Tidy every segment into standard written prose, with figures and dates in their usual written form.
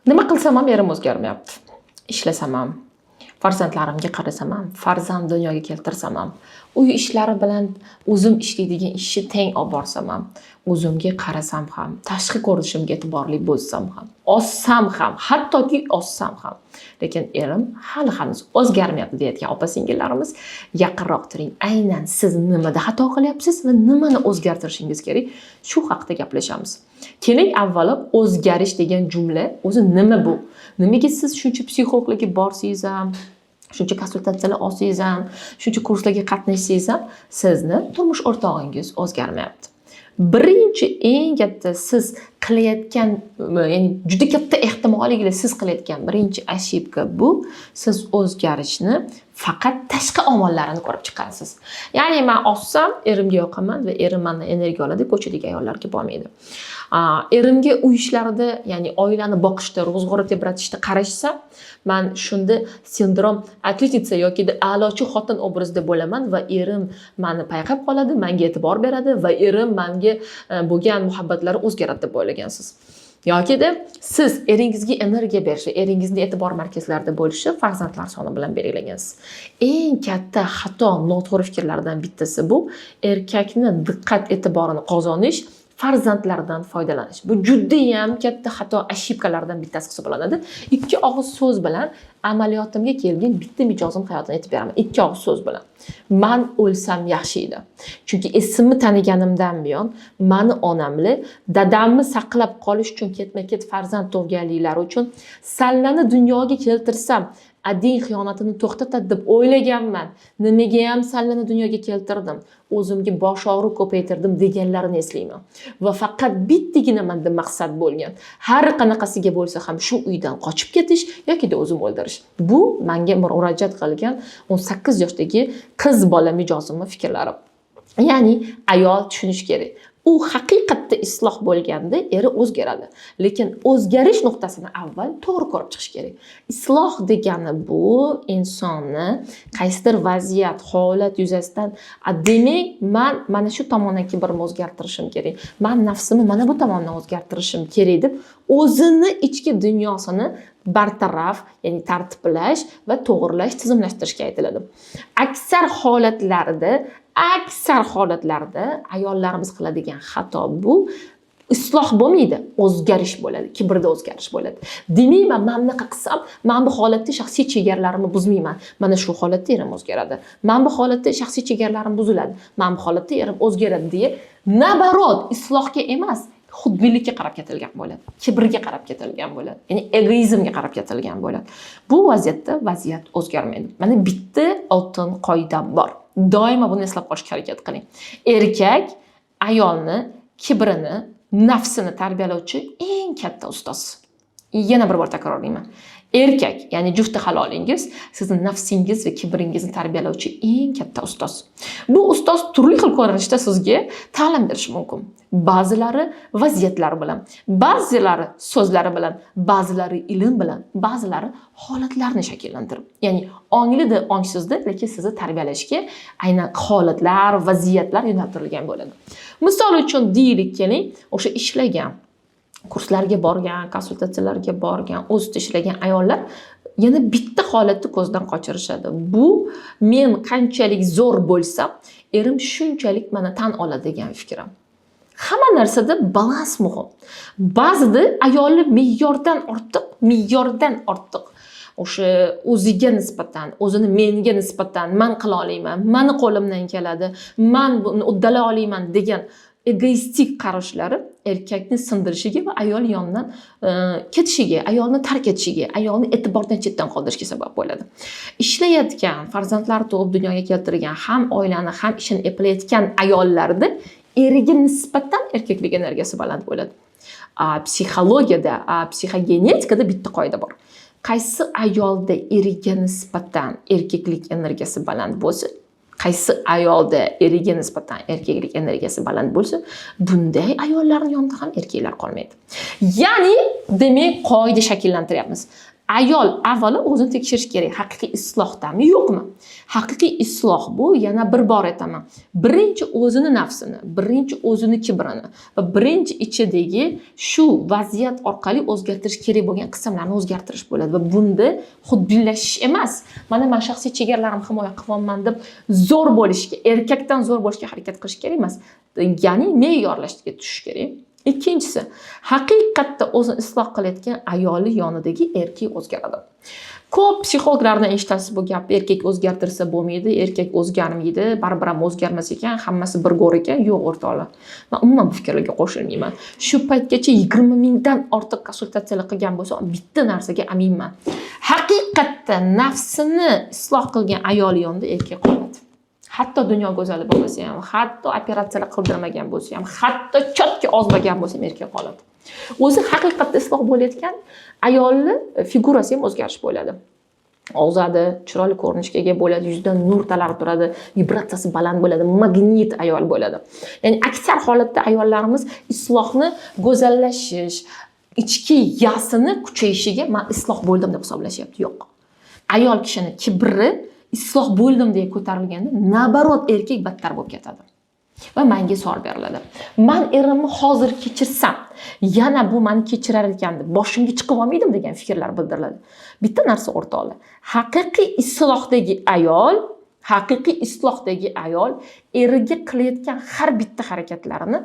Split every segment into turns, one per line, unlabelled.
Nima qilsam ham erim o'zgarmayapti. Ishlasam ham, farzandlarimga qarasam ham, farzand dunyoga keltirsam ham, uy ishlari bilan o'zim ishlaydigan ishni teng olib borsam ham, o'zimga qarasam ham, tashqi ko'rinishimga e'tiborli bo'lsam ham, ozsam ham, hattoki ozsam ham, lekin erim hali hanuz o'zgarmayapti deyotgan opa-singillarimiz, yaqinroq turing. Aynan siz nimada xato qilyapsiz va nimani o'zgartirishingiz kerak? Shu haqida gaplashamiz. Keling, avvalo o'zgarish degan jumla o'zi nima bu? Nimaga siz shuncha psixologlarga borsangiz ham, shuncha konsultatsiyalar olsangiz ham, shuncha kurslarga qatnashsangiz ham, sizni turmush o'rtog'ingiz o'zgarmayapti. Birinchi eng katta siz qilayotgan, ya'ni juda katta ehtimollikla siz qilayotgan birinchi ошибка bu, siz o'zgarishni faqat tashqi omollarini ko'rib chiqasiz. Ya'ni men ozsam, erimga yoqaman va erim mendan energiya oladi, ko'chadagi ayollarga bo'lmaydi. Erimga uy ishlarida, ya'ni oilani boqishda, ro'zg'or tebratishda qarashsam, men shunda sindrom отличница yoki a'lochi xotin obrazida bo'laman va erim meni payqab qoladi, menga e'tibor beradi va erim menga bo'lgan muhabbatlari o'zgaradi deb o'ylagansiz. Yoki-da siz eringizga energiya berishi, eringizni e'tibor markazlarida bo'lishi farzandlar soni bilan belgilagansiz. Eng katta xato, noto'g'ri fikrlardan bittasi bu erkakni diqqat e'tiborini qozonish, farzandlardan foydalanish. Bu juda ham katta xato, ошибкаlardan bittasi hisoblanadi. Ikki og'iz so'z bilan amaliyotimga kelgan bitta mijozim hayotini aytib beraman. Ikki og'iz so'z bilan. Men o'lsam yaxshi edi. Chunki esimni taniganimdan buyon meni onamli dadamni saqlab qolish uchun ketma-ket farzand tug'ganliklari uchun sallani dunyoga keltirsam adin xiyonatini to'xtatadi deb o'ylaganman. Nimaga ham sallani dunyoga keltirdim? O'zimga bosh og'riq ko'paytirdim deganlarini eslayman. Va faqat bittagina menda maqsad bo'lgan. Har qanaqasiga bo'lsa ham shu uydan qochib ketish yoki o'zim o'ldirish. Bu menga murojaat qilgan 18 yoshdagi qiz bola mijozimning fikrlari. Ya'ni ayol tushunish kerak. U haqiqatda isloh bo'lganda eri o'zgaradi. Lekin o'zgarish nuqtasini avval to'g'ri ko'rib chiqish kerak. Isloh degani bu insonni qaysidir vaziyat, holat yuzasidan demak, men mana shu tomondan kimlarni o'zgartirishim kerak. Men nafsimni mana bu tomondan o'zgartirishim kerak deb o'zini ichki dunyosini bartaraf, ya'ni tartiblash va to'g'rilash, tizimlashtirishga aytiladi. Aksar holatlarda ayollarimiz qiladigan xato bu isloh bo'lmaydi, o'zgarish bo'ladi, kibrda o'zgarish bo'ladi. Demayman, men bunaqa qilsam, men bu holatda shaxsiy chegaralarimni buzmayman. Mana shu holatda erim o'zgaradi. Men bu holatda shaxsiy chegaralarim buziladi. Men bu holatda erim o'zgaradi deya, nabarot islohga emas, xudbinlikka qarab ketilgan bo'ladi. Kibrga qarab ketilgan bo'ladi. Ya'ni egoizmga qarab ketilgan bo'ladi. Bu vaziyatda vaziyat o'zgarmaydi. Mana bitta oltin qoidam bor. Doimo buni eslab qolishga harakat qiling. Erkak ayolni kibrini, nafsini tarbiyalovchi eng katta ustoz. Yana bir bor takrorlayman. Erkak, ya'ni jufti halolingiz sizning nafsingiz va kibringizni tarbiyalovchi eng katta ustoz. Bu ustoz turli xil ko'rinishda sizga ta'lim berishi mumkin. Ba'zilari vaziyatlar bilan, ba'zilari so'zlari bilan, ba'zilari ilm bilan, ba'zilari holatlarni shakllantirib. Ya'ni onglida, ongsizda, lekin sizni tarbiyalashga aynan holatlar, vaziyatlar yo'naltirilgan bo'ladi. Misol uchun deylik, keling, o'sha ishlagan, kurslarga borgan, konsultatsiyalarga borgan, o'zida ishlagan ayollar yana bitta holatni ko'zdan qochirishadi. Bu men qanchalik zo'r bo'lsam, erim shunchalik meni tan oladi degan fikrim. Hamma narsada balans muhim. Ba'zida ayolni me'yordan ortiq o'sha o'ziga nisbatan, o'zini menga nisbatan men qila olaman, meni qo'limdan keladi, men buni uddala olaman degan egoistik qarashlari erkakni sindirishiga va ayol yonidan ketishiga, ayolni tark etishiga, ayolni e'tibordan chetdan qoldirishga sabab bo'ladi. Ishlayotgan, farzandlar tug'ib dunyoga keltirgan, ham oilani, ham ishini eplayotgan ayollarda eriga nisbatan erkaklik energiyasi baland bo'ladi. Psixologiyada, psixogenetikada bitta qoida bor. Qaysi ayolda eriga nisbatan erkaklik energiyasi baland bo'lsa, qaysi ayolda eriga nisbatan erkaklik energiyasi baland bo'lsa, bunday ayollarning yonida ham erkaklar qolmaydi. Ya'ni, demak, qoida shakllantiryapmiz. Ayol avvalo o'zini tekshirish kerak. Haqiqiy islohdami, yo'qmi? Haqiqiy isloh bu, yana bir bor aytaman. Birinchi o'zini nafsini, birinchi o'zini kibrini va birinchi ichidagi shu vaziyat orqali o'zgartirish kerak bo'lgan qismlarni o'zgartirish bo'ladi va bunda xudbinlashish emas. Mana men shaxsiy chegaralarimni himoya qilyapman deb zo'r bo'lishga, erkakdan zo'r bo'lishga harakat qilish kerak emas. Ya'ni me'yorlashga tushish kerak. Ikkinchisi, haqiqatda o'zini isloh qilayotgan ayoli yonidagi erkak o'zgaradi. Ko'p psixologlardan eshitasiz bu gapni, erkak o'zgartirsa bo'lmaydi, erkak o'zgarmaydi, baribir ham o'zgarmas ekan, hammasi bir go'r ekan. Yo'q, o'rtoqlar. Men umuman bu fikrlarga qo'shilmayman. Shu paytgacha 20 mingdan ortiq konsultatsiyalar qilgan bo'lsam, bitta narsaga aminman. Haqiqatda nafsini isloh qilgan ayol yonida erkak qoladi. Hatto dunyo go'zali bo'lmasa ham, hatto operatsiyalar qildirmagan bo'lsa ham, hatto chotga ozmagan bo'lsa ham erkak qoladi. O'zi haqiqatda isloh bo'layotgan ayolni figurasi ham o'zgarish bo'ladi. Ozadi, chiroyli ko'rinishga ega bo'ladi, yuzidan nur talarib turadi, vibratsiyasi baland bo'ladi, magnit ayol bo'ladi. Ya'ni aksar holatda ayollarimiz islohni go'zallashish, ichki yasini kuchayishiga men isloh bo'ldim deb hisoblashyapti. Yo'q. Ayol kishini kibri isloh bo'ldim deya ko'tarilganda, nabarot erkak battar bo'lib ketadi. Va menga savol beriladi. Men erimni hozir kechirsam, yana bu meni kechirar ekan deb boshimga chiqib olmaydim degan fikrlar bildiriladi. Bitta narsa o'rtoqlar. Haqiqiy islohdagi ayol eriga qilayotgan har bitta harakatlarini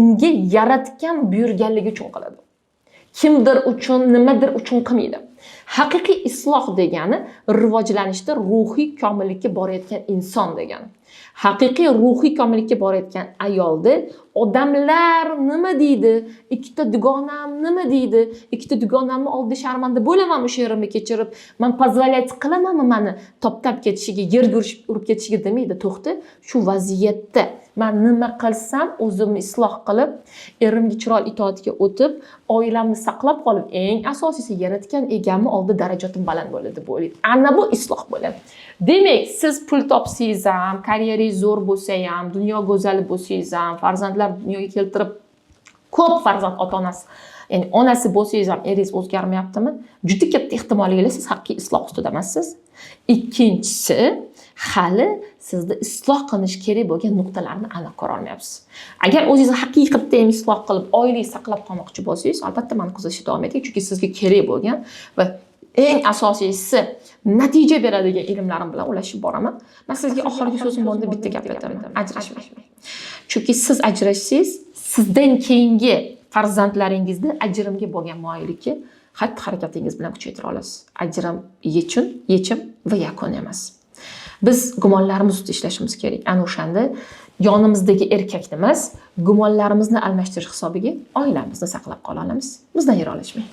unga yaratgan buyurganligi uchun qiladi. Kimdir uchun, nimadir uchun qilmaydi. Haqiqiy isloh degani rivojlanishda ruhiy komillikka borayotgan inson degani. Haqiqiy ruhiy komillikka borayotgan ayolda odamlar nima deydi, ikkita dugonam nima deydi, ikkita dugonamni oldida sharmanda bo'laman o'sha yerimni kechirib, men pozvolyat qilamanmi meni toptab ketishiga, yerga urib ketishiga demaydi. To'xta, shu vaziyatda men nima qilsam o'zimni isloh qilib, erimga chiroyli itoatga o'tib, oilamni saqlab qolib, eng asosiysi yaratgan egamni oldida darajatim baland bo'ladi deb o'ylaydi. Ana bu isloh bo'ladi. Demak, siz pul topsangiz ham, karyerangiz zo'r bo'lsa ham, dunyo go'zali bo'lsangiz ham, farzandlar dunyoga keltirib, ko'p farzand ota-onasi, ya'ni onasi bo'lsangiz ham eringiz o'zgarmayaptimi? Juda katta ehtimolli siz haqiqiy isloh ustida emassiz. Ikkinchisi, hali sizda isloh qilish kerak bo'lgan nuqtalarni aniq ko'ra olmayapsiz. Agar o'zingizni haqiqatda ham isloh qilib, oilangizni saqlab qolmoqchi bo'lsangiz, albatta meni kuzatishga davom eting, chunki sizga kerak bo'lgan va eng asosiysi natija beradigan ilmlarim bilan ulashib boraman. Men sizga oxirgi so'zim bo'ldi bitta gap aytaman. Ajrashmang. Chunki siz ajrashsangiz, sizdan keyingi farzandlaringizda ajrimga bo'lgan moyillikni xatti-harakatingiz bilan kuchaytira olasiz. Ajrim yechim va yakun emas. Biz gumonlarimiz ustida ishlashimiz kerak. Ana o'shanda yonimizdagi erkakni emas, gumonlarimizni almashtirish hisobiga oilamizni saqlab qola olamiz. Bizdan yira olishmang.